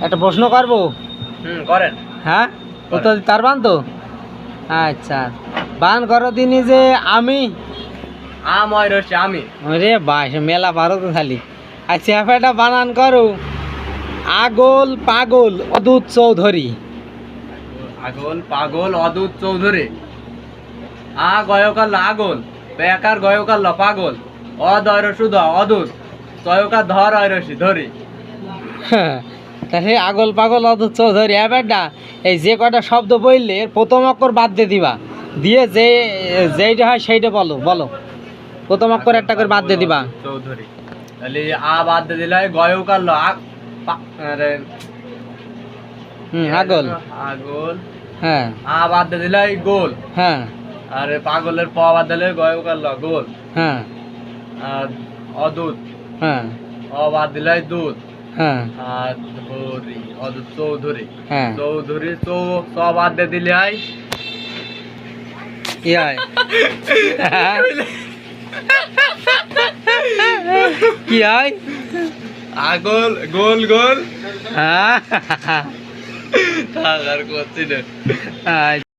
একটা প্রশ্ন করবো? করেন। হ্যাঁ, উত্তর তার বান তো। আচ্ছা, বান করো তিনি যে আমি আমি রে বাস মেলা পারো তো খালি। আচ্ছা একটা বানান করো, আগল পাগল অদূত চৌধুরী। আগল পাগল অদূত চৌধুরী। আ গয়কাল আগল, বেকার গয়কাল পাগল, অদয় সুধা অদূত, চয়কার ধর রসি ধরি। তাহলে আগল পাগল অদূত চৌধুরী। এবারটা এই যে কয়টা শব্দ বললে এর প্রথম অক্ষর বাদ দিয়ে দিবা, দিয়ে যেইটা হয় সেইটা বলো। বলো, প্রথম অক্ষর একটা করে বাদ দিয়ে দিবা। চৌধুরী। তাহলে আ বাদ দিয়ে দিলে গয়কাল আগল। আগল। হ্যাঁ। আ বাদ দিয়ে দিলে গোল। হ্যাঁ। আর পাগলের প বাদ দিলে গয়কাল গোল। হ্যাঁ। আর অদূত। হ্যাঁ। অ বাদ দিলে দুধ। হ্যাঁ। আর ধরি অদূত চৌধুরী। হ্যাঁ। চৌধুরী চ বাদ দিয়ে দিলে আই কি হয়? কি হয়? আগল গোল গোল। হ্যাঁ। আর করছি না।